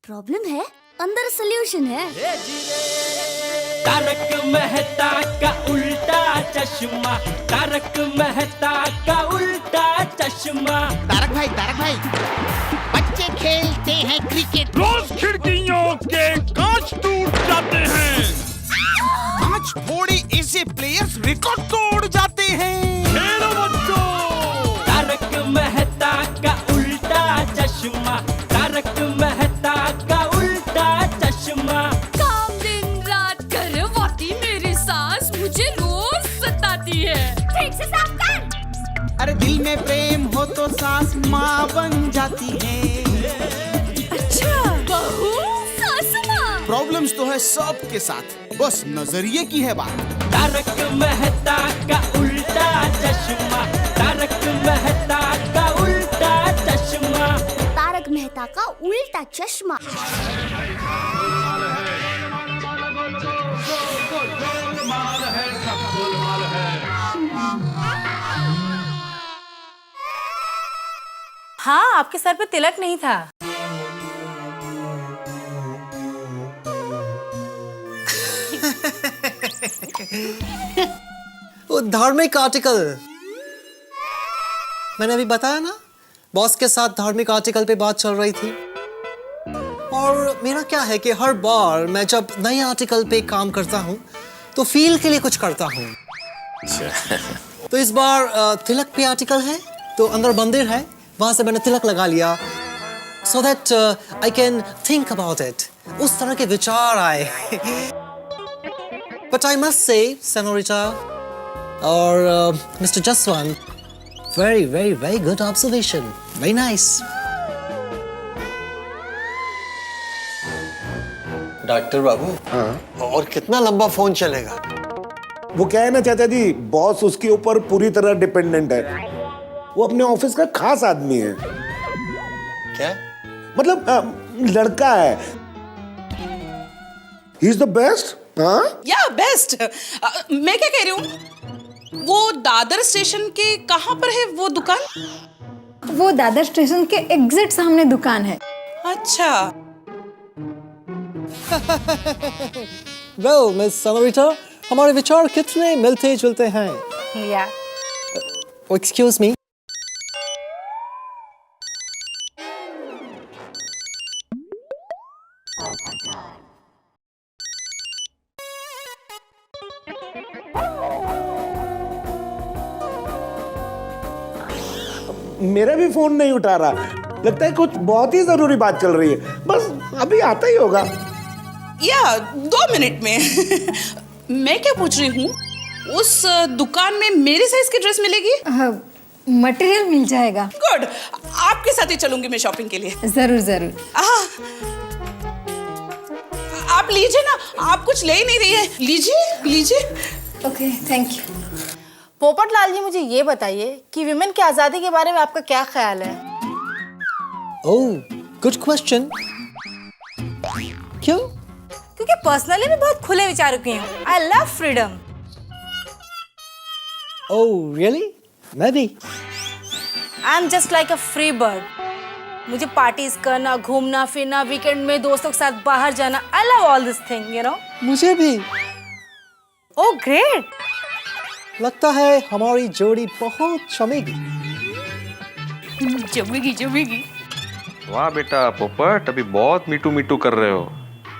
Problem है, अंदर solution है। तारक मेहता का उल्टा चश्मा, तारक मेहता का उल्टा चश्मा। तारक भाई, बच्चे खेलते हैं क्रिकेट, रोज खिड़कियों के कांच टूट जाते हैं, कांच फोड़े ऐसे प्लेयर्स रिकॉर्ड तोड़ जाते हैं। खेलो बच्चों। तारक मेहता का उल्टा चश्मा, तारक मेहता का उल्टा चश्मा। काम दिन रात करवाती मेरी सास मुझे रोज सताती है। ठीक से साफ कर। अरे दिल में प्रेम हो तो सास माँ बन जाती है। अच्छा, बहू सास माँ। प्रॉब्लम्स तो है सबके साथ, बस नजरिए की है बात। तारक मेहता का उल्टा चश्मा, तारक मेहता का उल्टा चश्मा। तारक मेहता का उल्टा चश्मा। हाँ, आपके सर पे तिलक नहीं था। वो धार्मिक आर्टिकल मैंने अभी बताया ना, बॉस के साथ धार्मिक आर्टिकल पे बात चल रही थी। और मेरा क्या है कि हर बार मैं जब नए आर्टिकल पे काम करता हूँ तो फील के लिए कुछ करता हूँ। तो इस बार तिलक पे आर्टिकल है, तो अंदर मंदिर है, वहां से मैंने तिलक लगा लिया so that I can think about it. उस तरह के विचार आए। But I must say, Senorita or Mr. Jaswant, very, very, very good observation. Very nice. Doctor बाबू, हाँ? और कितना लंबा फोन चलेगा? वो क्या है ना चाचा जी, बॉस उसके ऊपर पूरी तरह डिपेंडेंट है। वो अपने ऑफिस का खास आदमी है। क्या? मतलब लड़का है। He is the best. हाँ? या बेस्ट। मैं क्या कह रही हूँ, वो दादर स्टेशन के कहाँ पर है वो दुकान? वो दादर स्टेशन के एग्जिट सामने दुकान है। अच्छा। Well, Miss Senorita, हमारे विचार कितने मिलते जुलते हैं। या Excuse me. मेरा भी फोन नहीं उठा रहा, लगता है कुछ बहुत ही जरूरी बात चल रही है। बस अभी आता ही होगा। या 2 मिनट में। मैं क्या पूछ रही हूँ, उस दुकान में मेरे साइज की ड्रेस मिलेगी? मटेरियल मिल जाएगा। गुड, आपके साथ ही चलूंगी मैं शॉपिंग के लिए। जरूर जरूर। आप लीजिए ना, आप कुछ ले ही नहीं रही है। लीजिए। Okay, thank you. Popat Lal ji, मुझे ये बताइए कि विमेन की आजादी के बारे में आपका क्या ख्याल है? Oh, good question. क्यों? क्योंकि पर्सनली मैं बहुत खुले विचारों की हूँ। I love freedom. Oh, really? मैं भी। I am just like a free bird. मुझे पार्टीज करना, घूमना फिरना, वीकेंड में दोस्तों के साथ बाहर जाना, I love all this thing, you know. मुझे भी। Oh great. लगता है हमारी जोड़ी बहुत जमेगी। जमेगी। वाह बेटा पोपट, अभी बहुत मीटू मीटू कर रहे हो।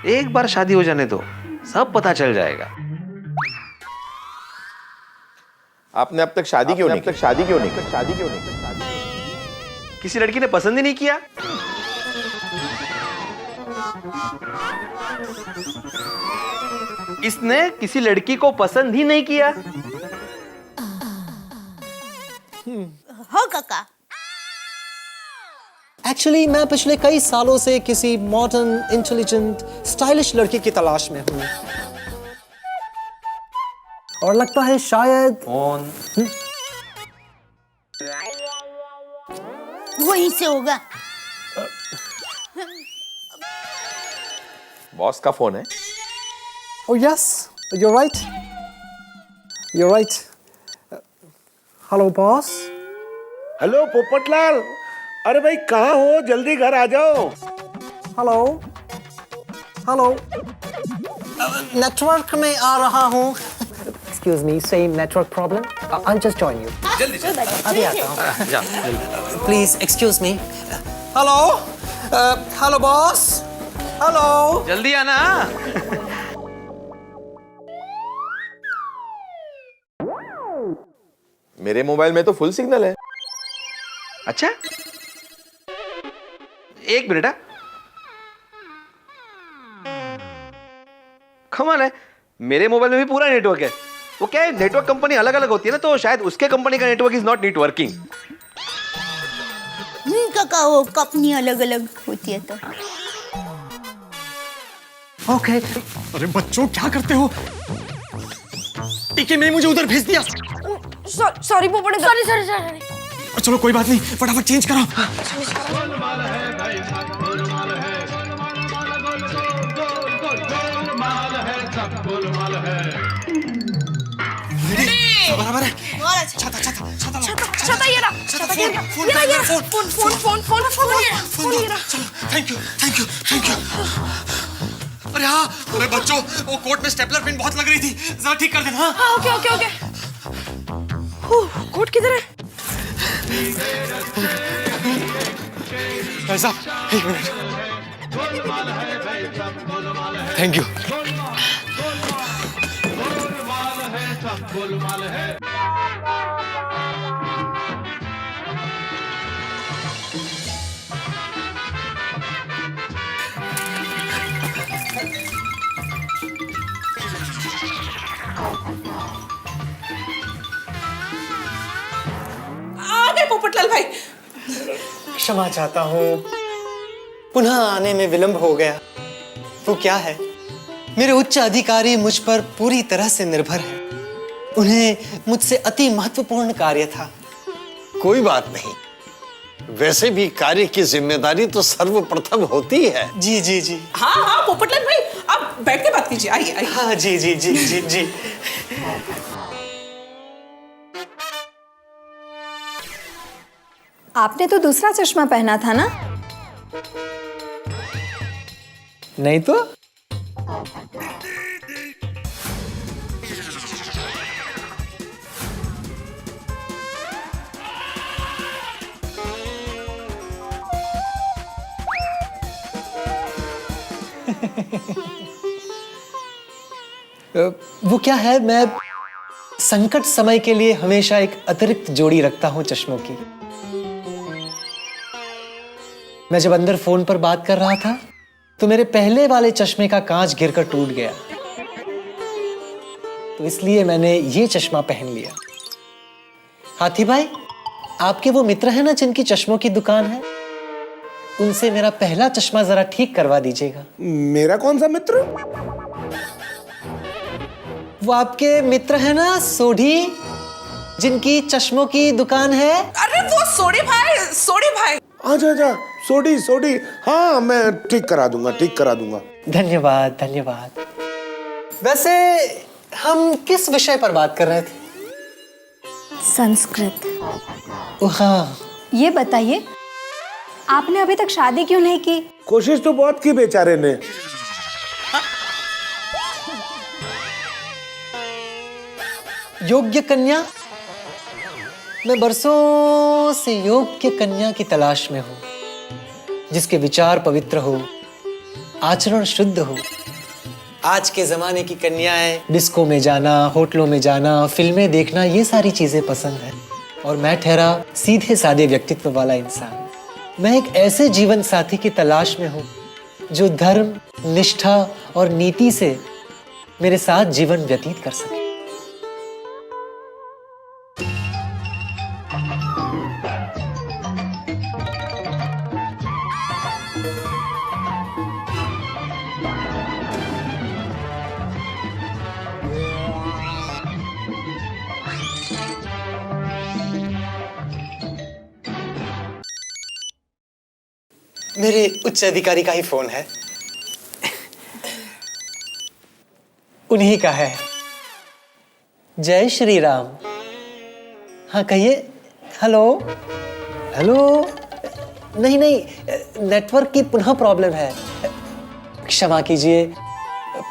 एक बार शादी हो जाने दो, सब पता चल जाएगा। आपने अब तक शादी क्यों नहीं किसी लड़की ने पसंद ही नहीं किया? इसने किसी लड़की को पसंद ही नहीं किया। हो काका। एक्चुअली मैं पिछले कई सालों से किसी मॉडर्न, इंटेलिजेंट, स्टाइलिश लड़की की तलाश में हूँ। और लगता है शायद कौन? वहीं से होगा। बॉस का फोन है। Oh yes, you're right. You're right. Hello boss. Hello Popatlal, अरे भाई कहाँ हो, जल्दी घर आ जाओ। Hello. हेलो नेटवर्क में आ रहा हूँ। Excuse me, same network problem. I just join you. जल्दी जल्दी अभी आता हूँ। Please excuse me. Hello hello boss. Hello जल्दी आना। मेरे मोबाइल में तो फुल सिग्नल है। अच्छा, एक मिनट। कमाल है, मेरे मोबाइल में भी पूरा नेटवर्क है। वो क्या है, नेटवर्क कंपनी अलग अलग होती है ना, तो शायद उसके कंपनी का नेटवर्क इज नॉट नेटवर्किंग। काका वो कंपनी अलग अलग होती है तो। ओके। अरे बच्चों क्या करते हो? टीके ने मुझे उधर भेज दिया। सॉरी पोपट, सॉरी। चलो कोई बात नहीं, फटाफट चेंज करो। बराबर है। छाता छाता छाता छाता ये रहा, छाता ये रहा। फोन ये रहा। Thank you thank you thank you. अरे हाँ, अरे बच्चों वो कोट में स्टेपलर पिन बहुत लग रही थी, जरा ठीक कर देना। हाँ ओके। कोट किधर है? भाई साहब एक मिनट। Thank you. आ गए पोपटलाल भाई। क्षमा चाहता हूँ, पुनः आने में विलंब हो गया। वो क्या है, मेरे उच्च अधिकारी मुझ पर पूरी तरह से निर्भर है। उन्हें मुझसे अति महत्वपूर्ण कार्य था। कोई बात नहीं, वैसे भी कार्य की जिम्मेदारी तो सर्वप्रथम होती है। जी जी जी। हाँ पोपटलाल भाई, आप बैठ के बात कीजिए। आइए। हाँ जी जी जी जी जी। आपने तो दूसरा चश्मा पहना था ना? नहीं तो। वो क्या है, मैं संकट समय के लिए हमेशा एक अतिरिक्त जोड़ी रखता हूं चश्मों की। मैं जब अंदर फोन पर बात कर रहा था तो मेरे पहले वाले चश्मे का कांच गिरकर टूट गया, तो इसलिए मैंने ये चश्मा पहन लिया। हाथी भाई, आपके वो मित्र हैं ना जिनकी चश्मों की दुकान है, उनसे मेरा पहला चश्मा जरा ठीक करवा दीजिएगा। मेरा कौन सा मित्र? वो आपके मित्र है ना सोढ़ी, जिनकी चश्मों की दुकान है। अरे वो सोढ़ी भाई। आजा सोढ़ी। हाँ मैं ठीक करा दूंगा। धन्यवाद धन्यवाद। वैसे हम किस विषय पर बात कर रहे थे? संस्कृत। हाँ। ये बताइए, आपने अभी तक शादी क्यों नहीं की? कोशिश तो बहुत की बेचारे ने। योग्य कन्या? मैं बरसों से योग्य कन्या की तलाश में हूं, जिसके विचार पवित्र हो, आचरण शुद्ध हो। आज के जमाने की कन्याएं डिस्को में जाना, होटलों में जाना, फिल्में देखना, ये सारी चीजें पसंद है। और मैं ठहरा सीधे साधे व्यक्तित्व वाला इंसान। मैं एक ऐसे जीवन साथी की तलाश में हूं जो धर्म, निष्ठा और नीति से मेरे साथ जीवन व्यतीत कर सके। मेरे उच्च अधिकारी का ही फोन है, उन्हीं का है। जय श्री राम। हाँ कहिए। हेलो। नहीं, नेटवर्क की पुनः प्रॉब्लम है। क्षमा कीजिए,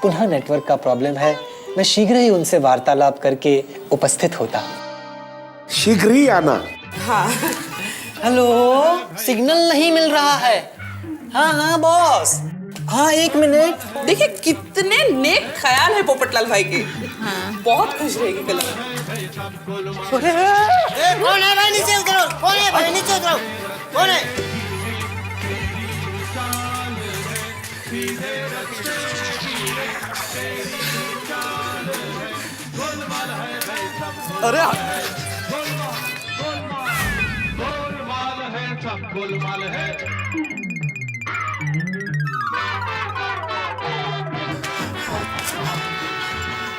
पुनः नेटवर्क का प्रॉब्लम है। मैं शीघ्र ही उनसे वार्तालाप करके उपस्थित होता। शीघ्र ही आना। हाँ। हेलो, सिग्नल नहीं मिल रहा है। हाँ हाँ बॉस, हाँ 1 मिनट। देखिए कितने नेक ख्याल है पोपटलाल भाई के। हाँ। बहुत खुश रहेगी कल। कौन है भाई? नीचे उतरो। कौन है भाई? नीचे उतरो। कौन है? अरे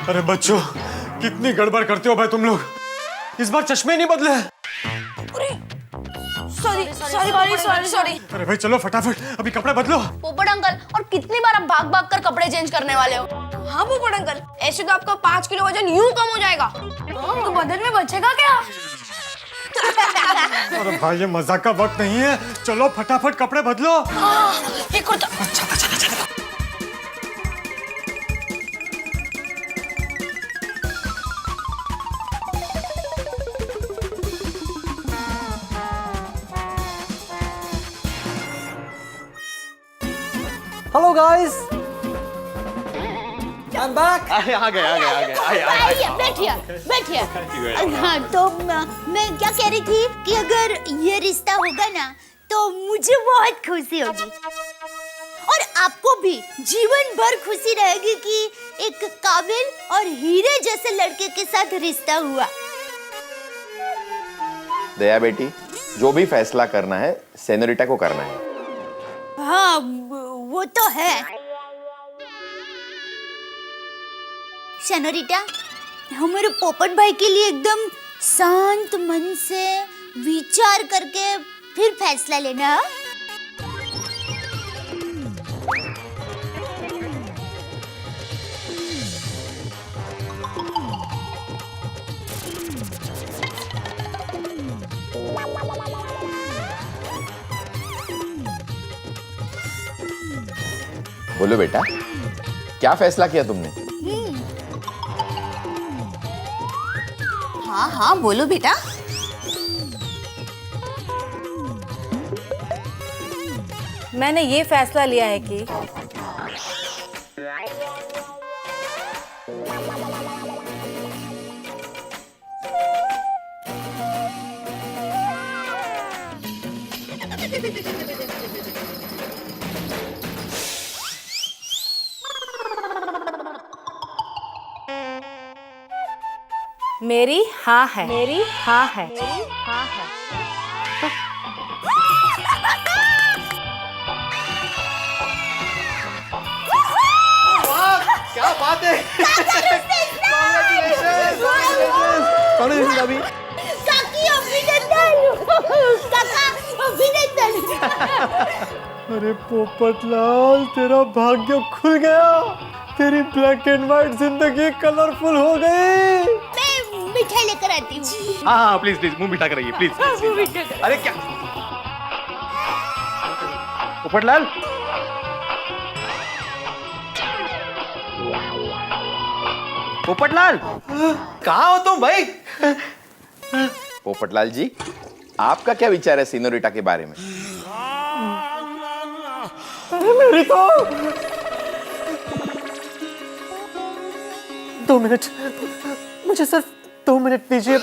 अरे बच्चों, कितनी गड़बड़ करते हो भाई तुम लोग। इस बार चश्मे नहीं बदले। सॉरी। अरे भाई चलो फटाफट, अभी कपड़े बदलो। पोपट अंकल, और कितनी बार आप भाग कर कपड़े चेंज करने वाले हो? हाँ पोपट अंकल, ऐसे तो आपका 5 किलो वजन यूं कम हो जाएगा। तो बदन में बचेगा क्या? अरे भाई ये मजाक का वक्त नहीं है, चलो फटाफट कपड़े बदलो। एक कुर्ता। Hello guys, I am back. आ गए। बैठिए। हाँ तो मैं क्या कह रही थी कि अगर ये रिश्ता होगा ना तो मुझे बहुत खुशी होगी और आपको भी जीवन भर खुशी रहेगी कि एक काबिल और हीरे जैसे लड़के के साथ रिश्ता हुआ। दया बेटी, जो भी फैसला करना है सेनोरिटा को करना है। हाँ वो तो है। सेनोरिटा, हमारे पोपट भाई के लिए एकदम शांत मन से विचार करके फिर फैसला लेना। बोलो बेटा, क्या फैसला किया तुमने? हाँ बोलो बेटा। मैंने ये फैसला लिया है कि मेरी हाँ है। क्या बात है। अभी अरे पोपटलाल, तेरा भाग्य खुल गया। तेरी ब्लैक एंड व्हाइट जिंदगी कलरफुल हो गई। मैं मिठाई लेकर आती हूँ। हाँ प्लीज मुंह मीठा कराइए प्लीज। अरे क्या पोपटलाल, पोपटलाल कहाँ हो तुम भाई? पोपटलाल जी, आपका क्या विचार है सेनोरिटा के बारे में? मेरी तो 2 मिनट, मुझे सिर्फ 2 मिनट दीजिए।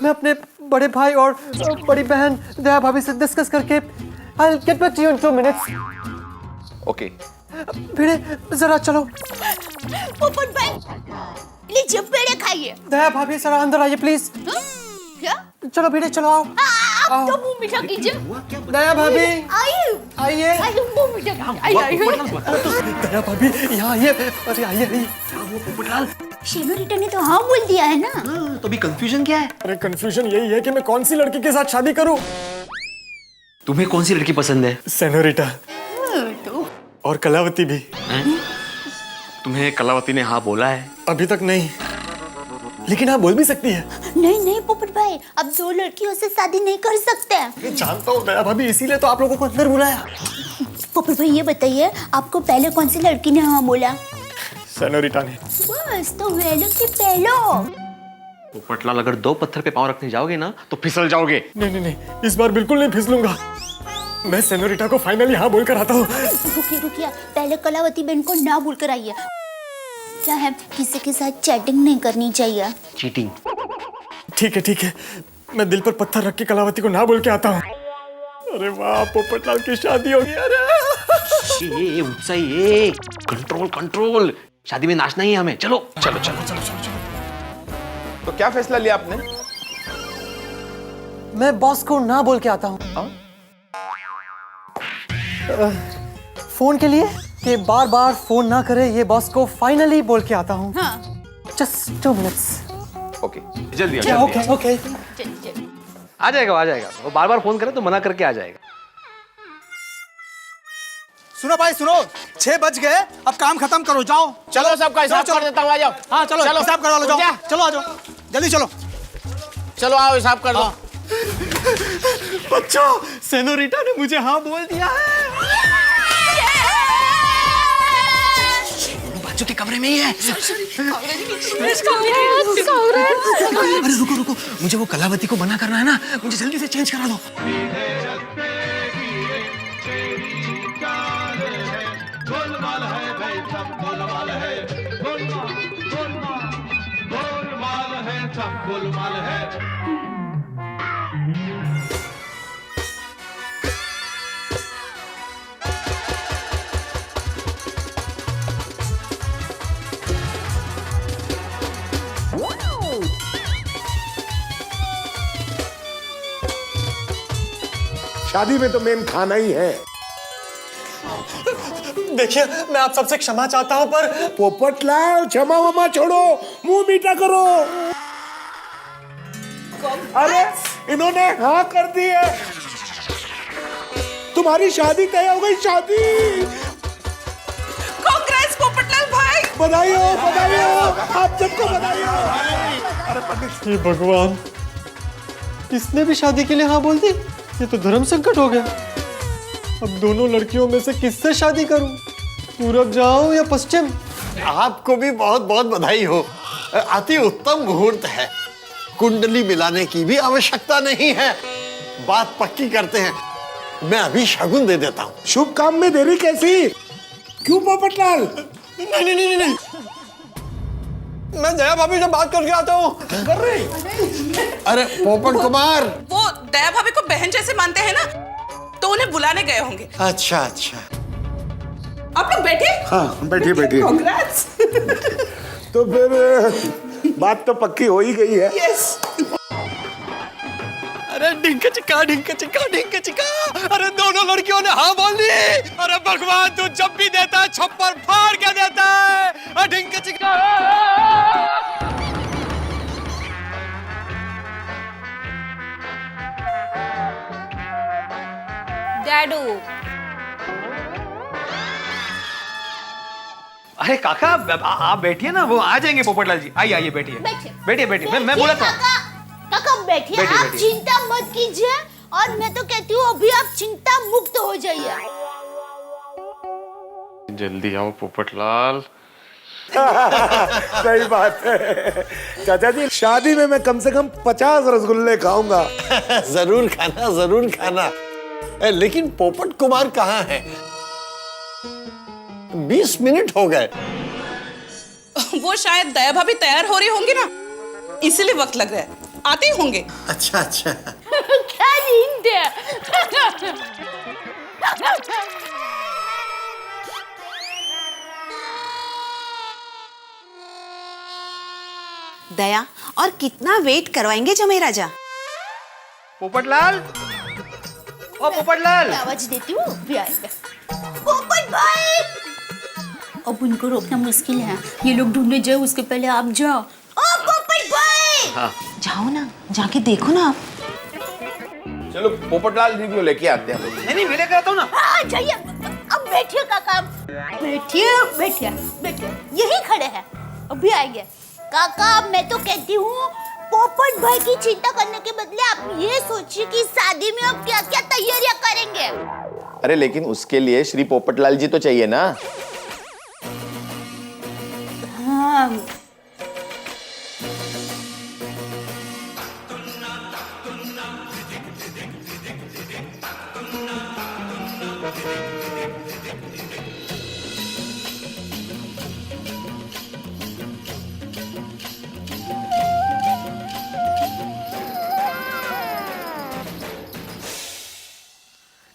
मैं अपने बड़े भाई और बड़ी बहन दया भाभी से डिस्कस करके I'll get back to you in 2 minutes. Okay. भिड़े जरा चलो। पोपट भाई लीजिए पेड़े खाइए। दया भाभी जरा अंदर आइए प्लीज। क्या? चलो भिड़े चलो आओ। आप तो मुंह मीठा कीजिए। दया भाभी आइए मुंह मीठा आइए। दया भाभी यहाँ आइए। अरे आइए। सेनोरिटा ने तो हाँ बोल दिया है ना। तो अभी कंफ्यूजन क्या है? अरे कंफ्यूजन यही है कि मैं कौन सी लड़की के साथ शादी करूं। तुम्हें कौन सी लड़की पसंद है? सेनोरिटा और कलावती भी। तुम्हें कलावती ने हाँ बोला है? अभी तक नहीं, लेकिन हाँ बोल भी सकती है। नहीं पोपट भाई, अब 2 लड़कियों से शादी नहीं कर सकते। जानता हूँ दया भाभी, इसीलिए तो आप लोगों को अंदर बुलाया। पोपट भाई ये बताइए, आपको पहले कौन सी लड़की ने हाँ बोला? सेनोरिटा ने। बस तो वेलो की पहलो। पोपटलाल, अगर 2 पत्थर पे पाँव रखने जाओगे ना तो फिसल जाओगे। नहीं, इस बार बिल्कुल नहीं फिसलूंगा। मैं सेनोरिटा को फाइनली हाँ बोलकर आता हूँ। रुकिए, पहले कलावती बहन को ना बोलकर आइए। क्या है, किसी के साथ चैटिंग नहीं करनी चाहिए। चीटिंग। ठीक है, मैं दिल पर पत्थर रख के कलावती को ना बोल के आता हूँ। अरे वाह, पोपटलाल की शादी हो गई। अरे उत्साही, कंट्रोल। शादी में नाचना ही है हमें। चलो। तो क्या फैसला लिया आपने? मैं बॉस को ना बोल के आता हूँ। फोन के लिए कि बार बार फोन ना करे, ये बॉस को फाइनली बोल के आता हूँ। हाँ। Just 2 minutes। ओके, जल्दी ओके। आ जाएगा। वो बार बार फोन करे तो मना करके आ जाएगा। सुनो भाई सुनो, 6 बज गए, अब काम खत्म करो, जाओ। चलो सबका हिसाब कर देता हूँ, आ जाओ। हाँ चलो हिसाब करवा लो, जाओ। चलो आ जाओ, जल्दी चलो। चलो आओ, हिसाब कर दो। बच्चों, सेनोरिटा ने मुझे हाँ बोल दिया है। बाजू के कमरे में ही है। अरे रुको, मुझे वो कलावती को मना करना है ना, मुझे जल्दी से चेंज करा दो। शादी में तो मेन खाना ही है। देखिए, मैं आप सबसे क्षमा चाहता हूँ, पर पोपटलाल, क्षमा वमा छोड़ो, मुंह मीठा करो। अरे इन्होंने हाँ कर दी है, तुम्हारी शादी तय हो गई। शादी। कांग्रेस पोपटलाल भाई। बधाई हो, आप सबको बधाई हो। अरे पंडित, हे भगवान, इसने भी शादी के लिए हाँ बोल दी। ये तो धर्म संकट हो गया। अब दोनों लड़कियों में से किससे शादी करूं? पूरब जाऊं या पश्चिम? आपको भी बहुत बहुत बधाई हो। अति उत्तम मुहूर्त है, कुंडली मिलाने की भी आवश्यकता नहीं है। बात पक्की करते हैं, मैं अभी शगुन दे देता हूँ। शुभ काम में देरी कैसी? क्यों पोपटलाल? नहीं, मैं दया भाभी से बात करके आता हूँ। कर रही? अरे पोपट कुमार, वो दया भाभी को बहन जैसे मानते हैं ना, तो उन्हें बुलाने गए होंगे। अच्छा। आप लोग बैठे? हाँ बैठिए। कांग्रेस। तो फिर बात तो पक्की हो ही गई है। यस। अरे ढिंका चिका। अरे दोनों लड़कियों ने हाँ बोल दी। अरे भगवान, तू जब भी देता है छप्पर फाड़ के देता है। ढिंका चिका। डैडू, अरे काका, आप बैठिए ना, वो आ जाएंगे पोपटलाल जी। आइए बैठिए। मैं बोला था। काका बैठिए, आप चिंता मत कीजिए, और मैं तो कहती हूँ अभी आप चिंता मुक्त हो जाइए। जल्दी आओ पोपटलाल। सही बात है चाचा जी, शादी में मैं कम से कम 50 रसगुल्ले खाऊंगा। जरूर खाना। लेकिन पोपट कुमार कहाँ है? 20 मिनट हो गए। वो शायद दया भाभी तैयार हो रही होंगी ना, इसीलिए वक्त लग रहा है। आते ही होंगे। अच्छा। क्या नींद है? दया, और कितना वेट करवाएंगे जमाई राजा? पोपटलाल, ओ पोपटलाल। आवाज देती हूँ, भी आएगा। पोपट भाई। अब उनको रोकना मुश्किल है, ये लोग ढूंढने जाए उसके पहले आप जाओ। ओ पोपट भाई। हाँ। जाओ ना, जाके देखो ना आप। चलो पोपटलाल जी को लेके आते हैं। नहीं, मैं लेकर आता हूँ ना। हाँ जाइए, अब बैठिए काका, बैठिए, यही खड़े हैं, अभी आएंगे। काका, मैं तो कहती हूँ पोपट भाई की चिंता करने के बदले आप ये सोचिए कि शादी में अब क्या क्या तैयारियां करेंगे। अरे लेकिन उसके लिए श्री पोपटलाल जी तो चाहिए ना। हाँ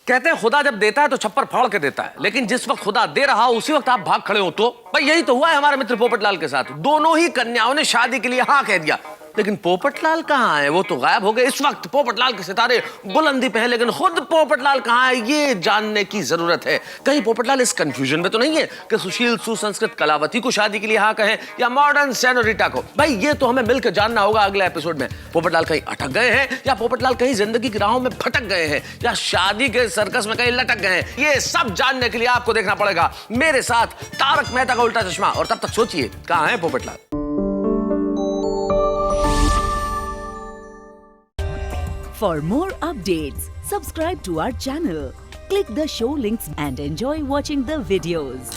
कहते हैं खुदा जब देता है तो छप्पर फाड़ के देता है, लेकिन जिस वक्त खुदा दे रहा हो उसी वक्त आप भाग खड़े हो। तो भाई यही तो हुआ है हमारे मित्र पोपटलाल के साथ। दोनों ही कन्याओं ने शादी के लिए हाँ कह दिया, लेकिन पोपटलाल कहाँ है? वो तो गायब हो गए। इस वक्त पोपटलाल के सितारे बुलंदी पे हैं, लेकिन खुद पोपटलाल कहाँ है ये जानने की जरूरत है। कहीं पोपटलाल इस कंफ्यूजन में तो नहीं है कि सुशील सुसंस्कृत कलावती को शादी के लिए हाँ कहें या मॉडर्न सेनोरिटा को? भाई ये तो हमें मिलकर जानना होगा अगले एपिसोड में। पोपटलाल कहीं अटक गए हैं या पोपटलाल कहीं जिंदगी की राहों में भटक गए हैं या शादी के सर्कस में कहीं लटक गए हैं, ये सब जानने के लिए आपको देखना पड़ेगा मेरे साथ तारक मेहता का उल्टा चश्मा। और तब तक सोचिए कहाँ है Popatlal. For more updates, subscribe to our channel, click the show links and enjoy watching the videos.